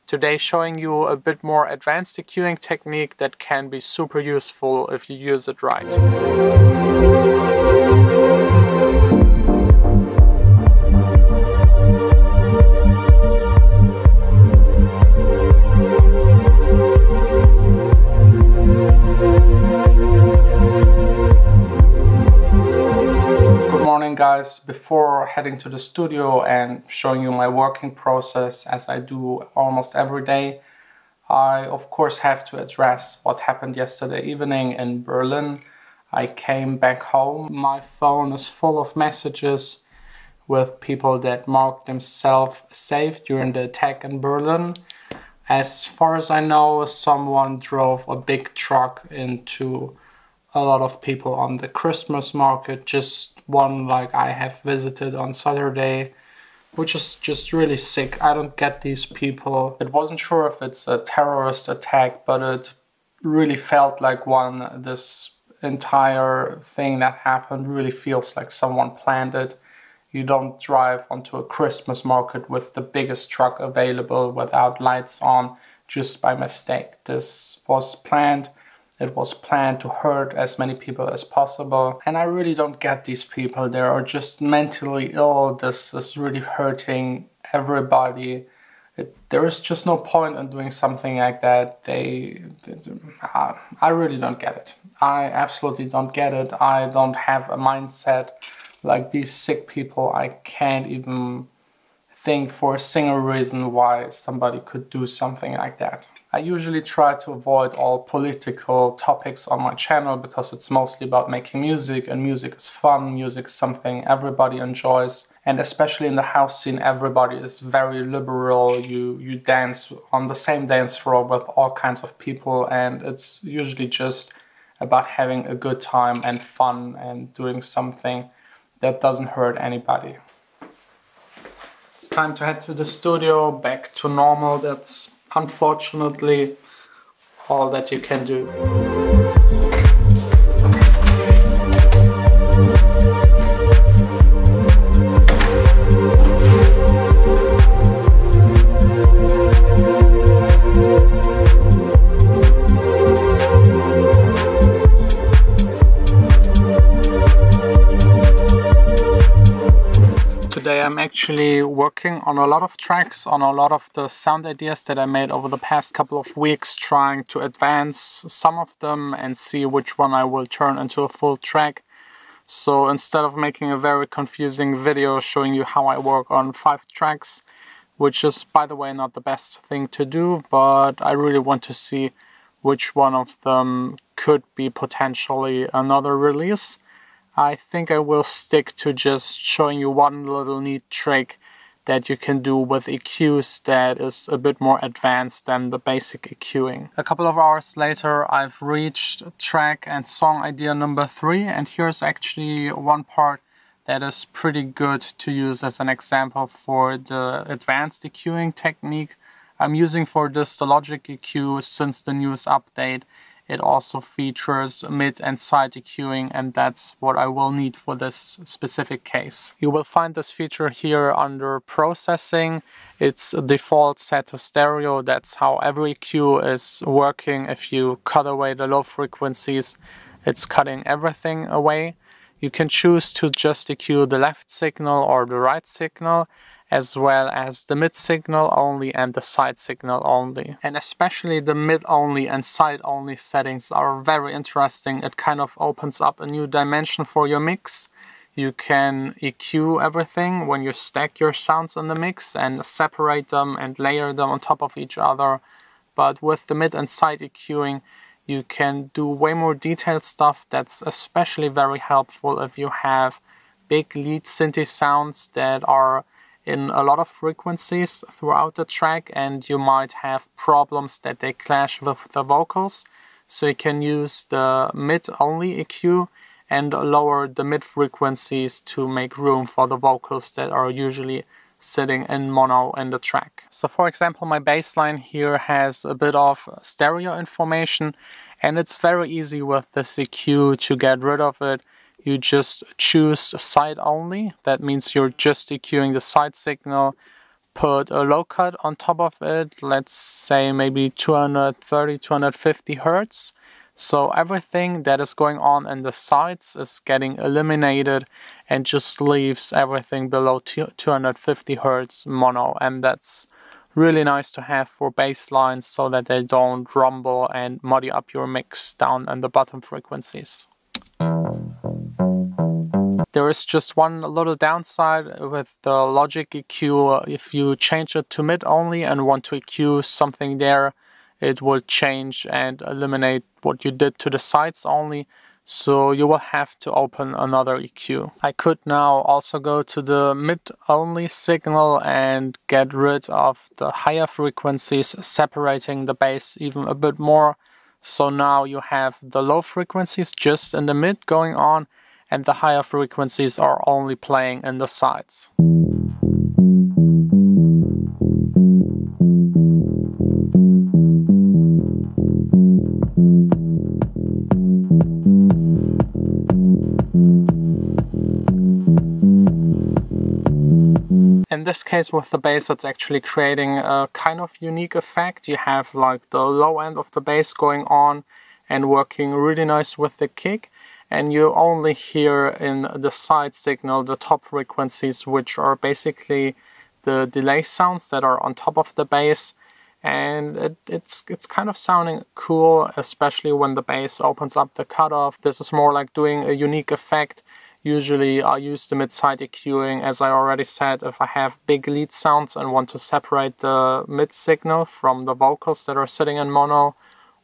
Today showing you a bit more advanced EQing technique that can be super useful if you use it right. Guys, before heading to the studio and showing you my working process as I do almost every day, I of course have to address what happened yesterday evening in Berlin. I came back home, my phone is full of messages with people that marked themselves safe during the attack in Berlin. As far as I know, someone drove a big truck into a lot of people on the Christmas market, just one like I have visited on Saturday, which is just really sick. I don't get these people. It wasn't sure if it's a terrorist attack, but it really felt like one. This entire thing that happened really feels like someone planned it. You don't drive onto a Christmas market with the biggest truck available without lights on just by mistake. This was planned. It was planned to hurt as many people as possible. And I really don't get these people. They are just mentally ill. This is really hurting everybody. There is just no point in doing something like that. I really don't get it. I absolutely don't get it. I don't have a mindset like these sick people. I can't even think for a single reason why somebody could do something like that. I usually try to avoid all political topics on my channel because it's mostly about making music, and music is fun, music is something everybody enjoys. And especially in the house scene, everybody is very liberal. You dance on the same dance floor with all kinds of people, and it's usually just about having a good time and fun and doing something that doesn't hurt anybody. It's time to head to the studio, back to normal. That's unfortunately all that you can do. Today I'm actually working on a lot of tracks, on a lot of the sound ideas that I made over the past couple of weeks, trying to advance some of them and see which one I will turn into a full track. So instead of making a very confusing video showing you how I work on 5 tracks, which is by the way not the best thing to do, but I really want to see which one of them could be potentially another release. I think I will stick to just showing you one little neat trick that you can do with EQs that is a bit more advanced than the basic EQing. A couple of hours later I've reached track and song idea number 3, and here's actually one part that is pretty good to use as an example for the advanced EQing technique I'm using for this, the Logic EQ. Since the newest update, it also features mid and side EQing, and that's what I will need for this specific case. You will find this feature here under processing. It's default set to stereo. That's how every EQ is working. If you cut away the low frequencies, it's cutting everything away. You can choose to just EQ the left signal or the right signal, as well as the mid signal only and the side signal only. And especially the mid only and side only settings are very interesting. It kind of opens up a new dimension for your mix. You can EQ everything when you stack your sounds in the mix and separate them and layer them on top of each other. But with the mid and side EQing, you can do way more detailed stuff. That's especially very helpful if you have big lead synth sounds that are in a lot of frequencies throughout the track, and you might have problems that they clash with the vocals. So you can use the mid-only EQ and lower the mid frequencies to make room for the vocals that are usually sitting in mono in the track. So for example, my bass line here has a bit of stereo information, and it's very easy with this EQ to get rid of it. You just choose side only. That means you're just EQing the side signal, put a low cut on top of it, let's say maybe 230, 250 Hertz. So everything that is going on in the sides is getting eliminated and just leaves everything below 250 Hertz mono. And that's really nice to have for bass lines so that they don't rumble and muddy up your mix down in the bottom frequencies. There is just one little downside with the Logic EQ. If you change it to mid only and want to EQ something there, it will change and eliminate what you did to the sides only. So you will have to open another EQ. I could now also go to the mid only signal and get rid of the higher frequencies, separating the bass even a bit more. So now you have the low frequencies just in the mid going on, and the higher frequencies are only playing in the sides. In this case with the bass, it's actually creating a kind of unique effect. You have like the low end of the bass going on and working really nice with the kick. And you only hear in the side signal the top frequencies, which are basically the delay sounds that are on top of the bass. And it's kind of sounding cool, especially when the bass opens up the cutoff. This is more like doing a unique effect. Usually I use the mid-side EQing, as I already said, if I have big lead sounds and want to separate the mid signal from the vocals that are sitting in mono.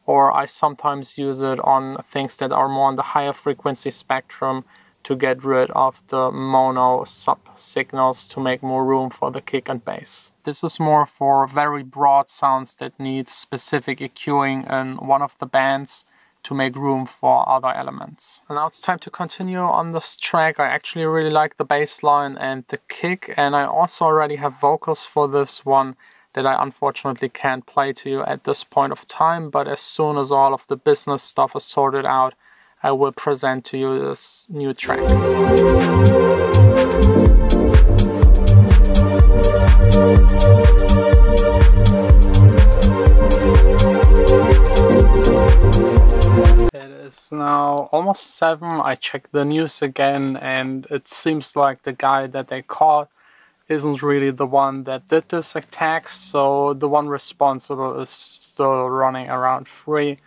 Or I sometimes use it on things that are more on the higher frequency spectrum to get rid of the mono sub-signals to make more room for the kick and bass. This is more for very broad sounds that need specific EQing in one of the bands to make room for other elements. And now it's time to continue on this track. I actually really like the bass line and the kick, and I also already have vocals for this one that I unfortunately can't play to you at this point of time, but as soon as all of the business stuff is sorted out, I will present to you this new track. It is now almost 7. I checked the news again, and it seems like the guy that they caught isn't really the one that did this attack, so the one responsible is still running around free,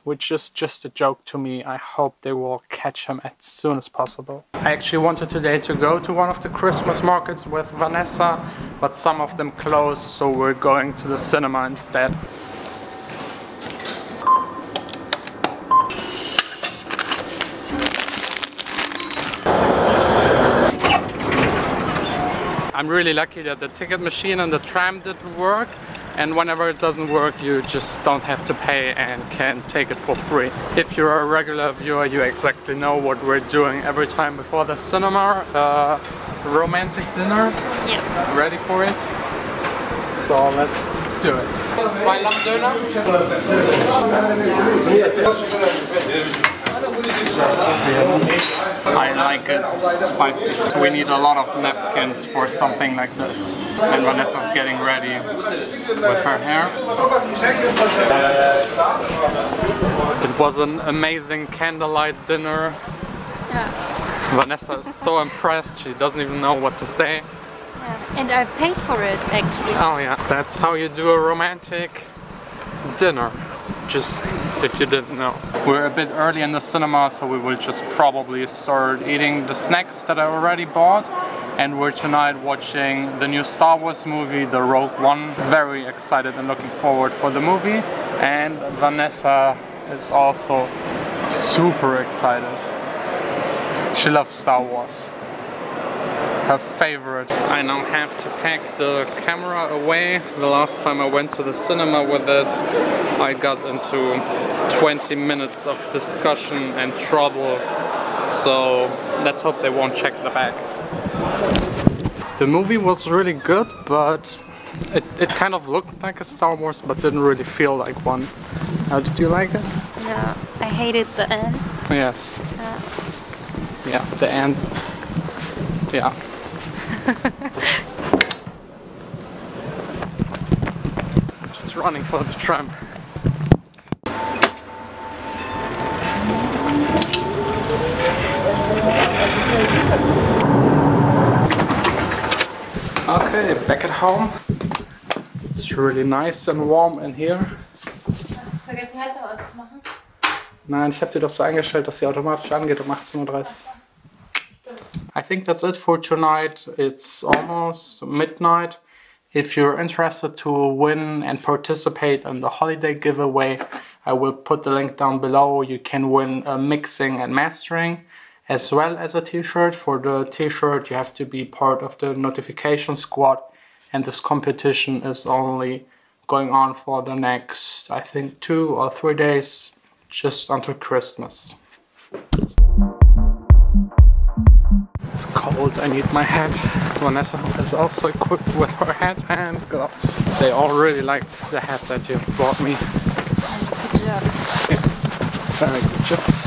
which is just a joke to me. I hope they will catch him as soon as possible. I actually wanted today to go to one of the Christmas markets with Vanessa, but some of them closed, so we're going to the cinema instead. I'm really lucky that the ticket machine and the tram didn't work, and whenever it doesn't work you just don't have to pay and can take it for free. If you're a regular viewer, you exactly know what we're doing every time before the cinema. Romantic dinner? Yes. Ready for it? So let's do it. 2 Lammdöner? I like it spicy. We need a lot of napkins for something like this. And Vanessa's getting ready with her hair. It was an amazing candlelight dinner. Yeah. Vanessa is so impressed, she doesn't even know what to say. Yeah. And I paid for it actually. Oh yeah, that's how you do a romantic dinner. Just if you didn't know. We're a bit early in the cinema, so we will just probably start eating the snacks that I already bought. And we're tonight watching the new Star Wars movie, the Rogue One. Very excited and looking forward for the movie. And Vanessa is also super excited. She loves Star Wars. Her favorite. I now have to pack the camera away. The last time I went to the cinema with it, I got into 20 minutes of discussion and trouble. So let's hope they won't check the back. The movie was really good, but it kind of looked like a Star Wars, but didn't really feel like one. How did you like it? No, I hated the end. Yes. Yeah, the end. Yeah. is running for the tram. Okay, back at home. It's really nice and warm in here. Hast du vergessen, Heizung auszumachen? Nein, ich habe die doch so eingestellt, dass sie automatisch angeht um 18:30 Uhr. I think that's it for tonight. It's almost midnight. If you're interested to win and participate in the holiday giveaway, I will put the link down below. You can win a mixing and mastering as well as a t-shirt. For the t-shirt you have to be part of the notification squad, and this competition is only going on for the next, I think, 2 or 3 days, just until Christmas. It's cold, I need my hat. Vanessa is also equipped with her hat and gloves. They all really liked the hat that you brought me. Good job. Yes, very good job.